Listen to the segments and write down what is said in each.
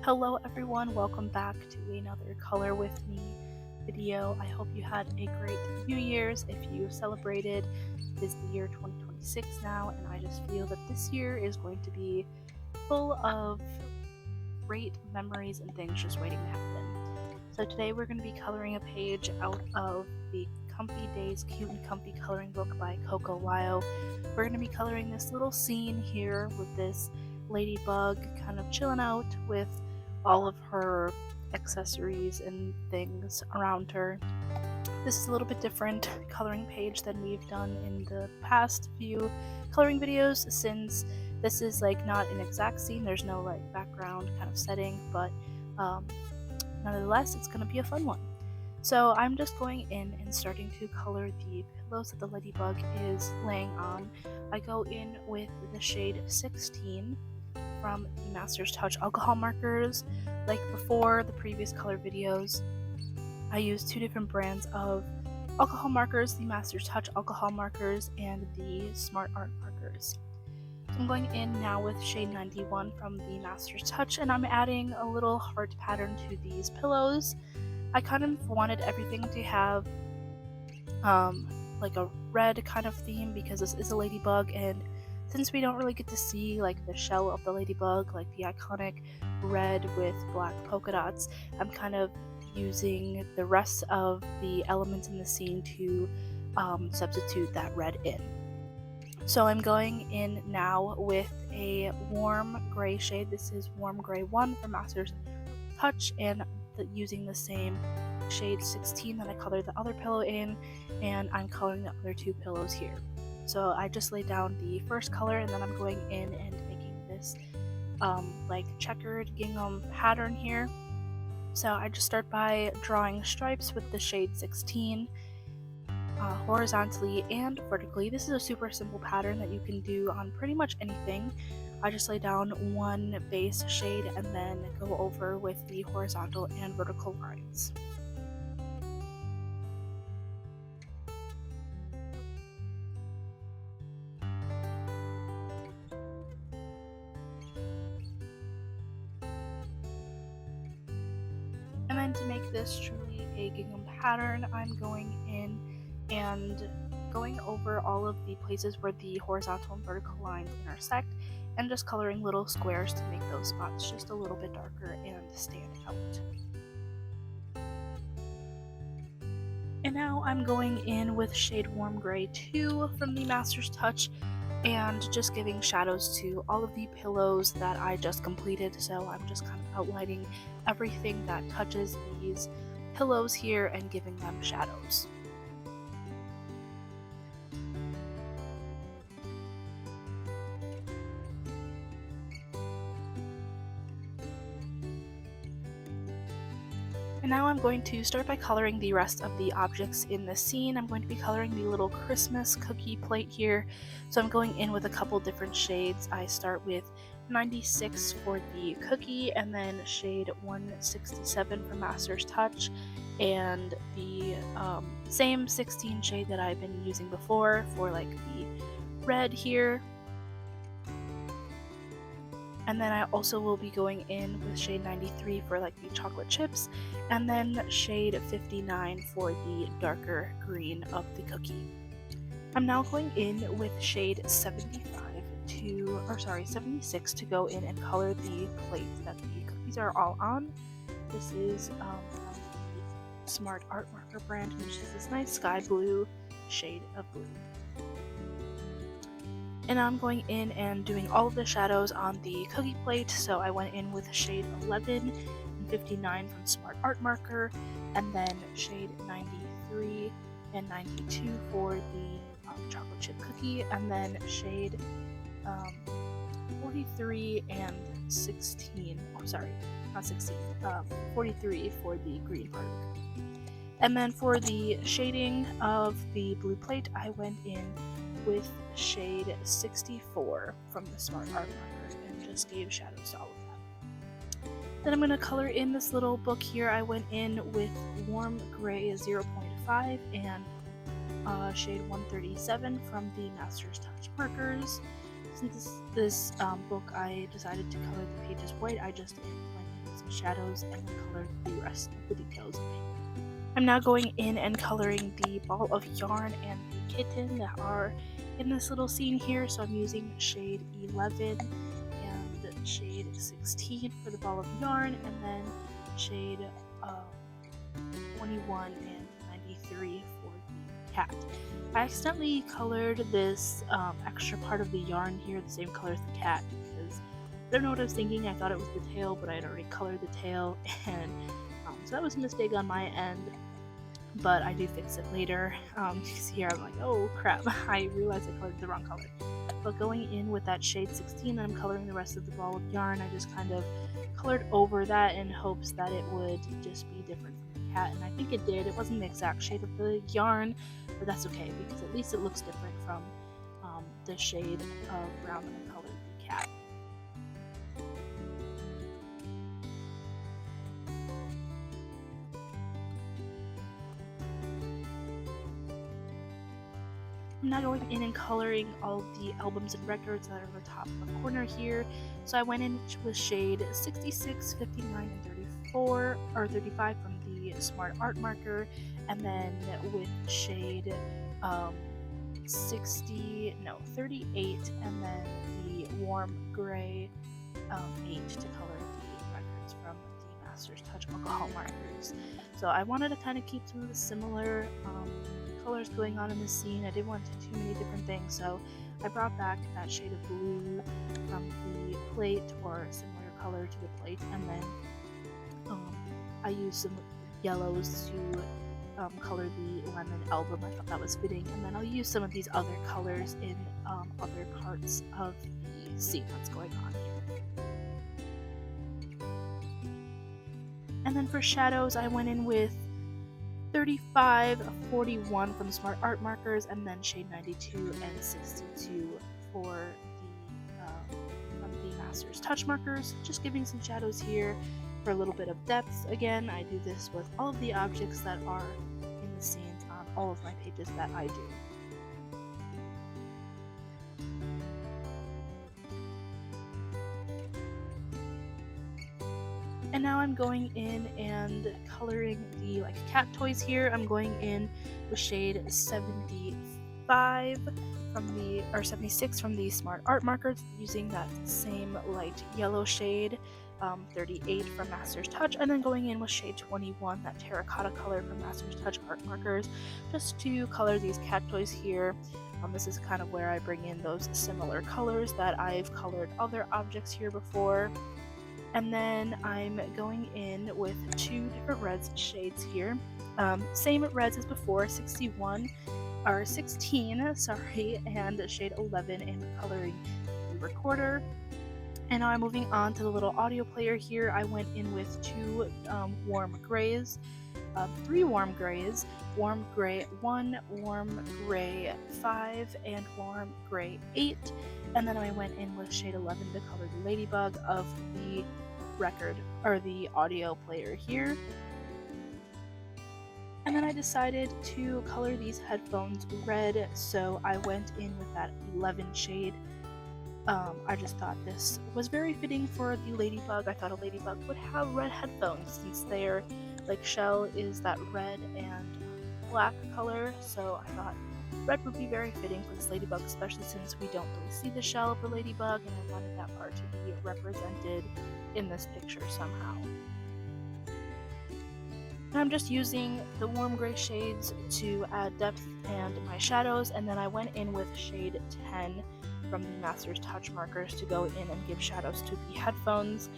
Hello everyone, welcome back to another Color With Me video. I hope you had a great New Year's. If you celebrated, it is the year 2026 now, and I just feel that this year is going to be full of great memories and things just waiting to happen. So today we're going to be coloring a page out of the Comfy Days Cute and Comfy coloring book by Coco Wyo. We're going to be coloring this little scene here with this ladybug kind of chilling out with all of her accessories and things around her. This is a little bit different coloring page than we've done in the past few coloring videos, since this is like not an exact scene. There's no like background kind of setting, but nonetheless it's going to be a fun one. So I'm just going in and starting to color the pillows that the ladybug is laying on. I go in with the shade 16 from the Master's Touch alcohol markers. Like before the previous color videos, I used two different brands of alcohol markers, the Master's Touch alcohol markers and the Smart Art markers. So I'm going in now with shade 91 from the Master's Touch, and I'm adding a little heart pattern to these pillows. I kind of wanted everything to have like a red kind of theme, because this is a ladybug, and since we don't really get to see like the shell of the ladybug, like the iconic red with black polka dots, I'm kind of using the rest of the elements in the scene to substitute that red in. So I'm going in now with a warm gray shade. This is Warm Gray 1 from Master's Touch, and using the same shade 16 that I colored the other pillow in, and I'm coloring the other two pillows here. So I just laid down the first color, and then I'm going in and making this like checkered gingham pattern here. So I just start by drawing stripes with the shade 16 horizontally and vertically. This is a super simple pattern that you can do on pretty much anything. I just lay down one base shade and then go over with the horizontal and vertical lines. And then to make this truly a gingham pattern, I'm going in and going over all of the places where the horizontal and vertical lines intersect, and just coloring little squares to make those spots just a little bit darker and stand out. And now I'm going in with shade Warm Gray 2 from the Master's Touch, and just giving shadows to all of the pillows that I just completed. So I'm just kind of outlining everything that touches these pillows here and giving them shadows. And now I'm going to start by coloring the rest of the objects in the scene. I'm going to be coloring the little Christmas cookie plate here. So I'm going in with a couple different shades. I start with 96 for the cookie, and then shade 167 for Master's Touch, and the same 16 shade that I've been using before for like the red here. And then I also will be going in with shade 93 for like the chocolate chips, and then shade 59 for the darker green of the cookie. I'm now going in with shade 76 to go in and color the plate that the cookies are all on. This is from the Smart Art marker brand, which is this nice sky blue shade of blue. And I'm going in and doing all of the shadows on the cookie plate. So I went in with shade 11 and 59 from Smart Art marker, and then shade 93 and 92 for the chocolate chip cookie, and then shade 43 and 16, oh sorry, not 16, 43 for the green part of the cookie. And then for the shading of the blue plate, I went in with shade 64 from the Smart Art marker and just gave shadows to all of that. Then I'm going to color in this little book here. I went in with Warm Gray 0.5 and shade 137 from the Master's Touch markers. Since this book I decided to color the pages white, I just went in some shadows, and then colored the rest of the details. I'm now going in and coloring the ball of yarn and the kitten that are in this little scene here. So I'm using shade 11 and shade 16 for the ball of yarn, and then shade 21 and 93 for the cat. I accidentally colored this extra part of the yarn here the same color as the cat, because I don't know what I was thinking. I thought it was the tail, but I had already colored the tail, and so that was a mistake on my end, but I do fix it later. You see here, I'm like, oh crap, I realized I colored the wrong color. But going in with that shade 16, I'm coloring the rest of the ball of yarn. I just kind of colored over that in hopes that it would just be different from the cat, and I think it did. It wasn't the exact shade of the yarn, but that's okay, because at least it looks different from the shade of brown that I colored the cat. I'm now going in and coloring all of the albums and records that are in the top left corner here. So I went in with shade 66, 59, and 34, or 35 from the Smart Art marker, and then with shade 38, and then the warm gray 8 to color the records from the Master's Touch alcohol markers. So I wanted to kind of keep some of the similar colors going on in the scene. I didn't want too many different things, so I brought back that shade of blue from the plate, or a similar color to the plate, and then I used some yellows to color the lemon album. I thought that was fitting, and then I'll use some of these other colors in other parts of the scene that's going on here. And then for shadows, I went in with 35, 41 from Smart Art markers, and then shade 92 and 62 for the from the Master's Touch markers, just giving some shadows here for a little bit of depth. Again, I do this with all of the objects that are in the scenes on all of my pages that I do. And now I'm going in and coloring the cat toys here. I'm going in with shade 75 from the, or 76 from the Smart Art markers, using that same light yellow shade, 38 from Master's Touch, and then going in with shade 21, that terracotta color from Master's Touch art markers, just to color these cat toys here. This is kind of where I bring in those similar colors that I've colored other objects here before. And then I'm going in with two different reds shades here. Same reds as before, 16, and shade 11 in coloring the recorder. And now I'm moving on to the little audio player here. I went in with two warm grays, three warm grays, warm gray 1, warm gray 5, and warm gray 8. And then I went in with shade 11 to color the ladybug of the record, or the audio player here. And then I decided to color these headphones red, so I went in with that 11 shade. I just thought this was very fitting for the ladybug. I thought a ladybug would have red headphones, since their shell is that red and black color, so I thought red would be very fitting for this ladybug, especially since we don't really see the shell of the ladybug, and I wanted that part to be represented in this picture somehow. And I'm just using the warm gray shades to add depth and my shadows, and then I went in with shade 10 from the Master's Touch markers to go in and give shadows to the headphones.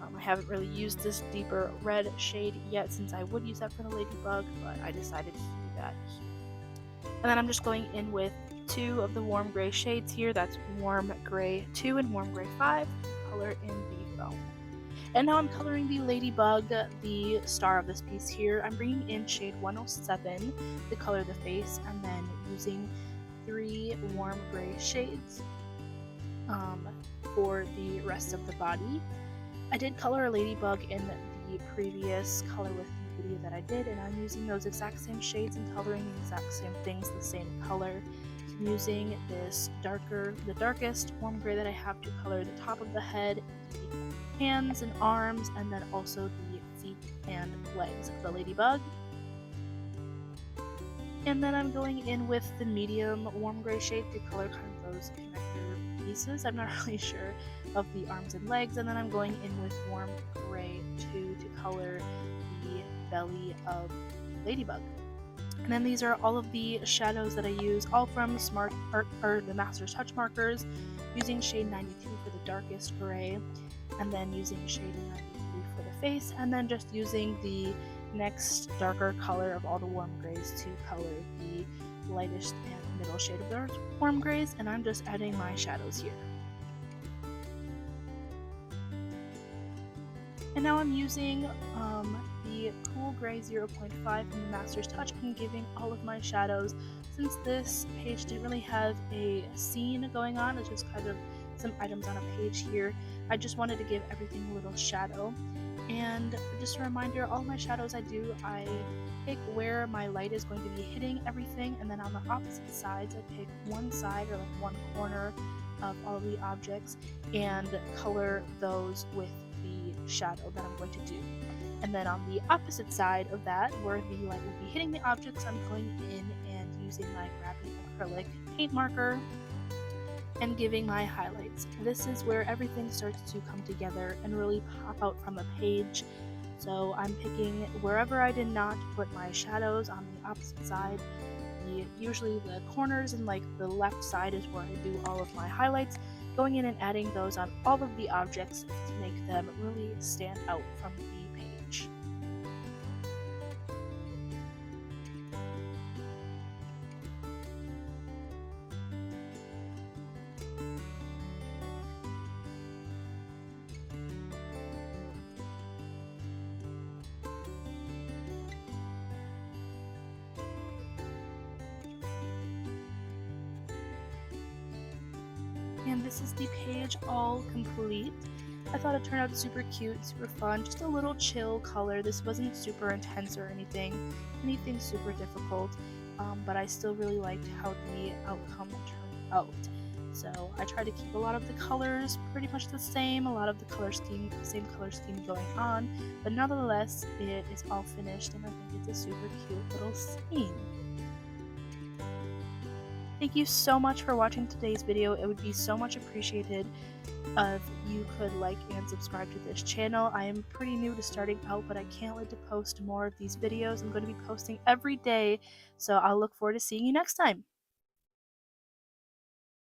I haven't really used this deeper red shade yet, since I would use that for the ladybug, but I decided to do that here. And then I'm just going in with two of the warm gray shades here. That's warm gray 2 and warm gray 5 to color in the foam. And now I'm coloring the ladybug, the star of this piece here. I'm bringing in shade 107 to color the face, and then using 3 warm gray shades for the rest of the body. I did color a ladybug in the previous color with you video that I did, and I'm using those exact same shades and coloring the exact same things the same color. I'm using this the darkest warm gray that I have to color the top of the head, the hands and arms, and then also the feet and legs of the ladybug. And then I'm going in with the medium warm gray shade to color kind of those connector pieces. I'm not really sure of the arms and legs. And then I'm going in with warm gray too to color the belly of ladybug. And then these are all of the shadows that I use, all from Smart Art or the Master's Touch markers, using shade 92 for the darkest gray, and then using shade 93 for the face, and then just using the next darker color of all the warm grays to color the lightest and middle shade of those warm grays, and I'm just adding my shadows here. And now I'm using the Cool Gray 0.5 from the Master's Touch and giving all of my shadows. Since this page didn't really have a scene going on, it's just kind of some items on a page here, I just wanted to give everything a little shadow. And just a reminder, all my shadows I pick where my light is going to be hitting everything, and then on the opposite sides I pick one side or like one corner of all of the objects and color those with the shadow that I'm going to do. And then on the opposite side of that, where the light will be hitting the objects, I'm going in and using my Grabbie acrylic paint marker and giving my highlights. This is where everything starts to come together and really pop out from the page. So I'm picking wherever I did not put my shadows on the opposite side. Usually the corners and like the left side is where I do all of my highlights, going in and adding those on all of the objects to make them really stand out from the page. And this is the page all complete. I thought it turned out super cute, super fun, just a little chill color. This wasn't super intense or anything super difficult, but I still really liked how the outcome turned out. So I tried to keep a lot of the colors pretty much the same, a lot of the same color scheme going on, but nonetheless it is all finished and I think it's a super cute little scene. Thank you so much for watching today's video. It would be so much appreciated if you could like and subscribe to this channel. I am pretty new to starting out, but I can't wait to post more of these videos. I'm going to be posting every day, so I'll look forward to seeing you next time.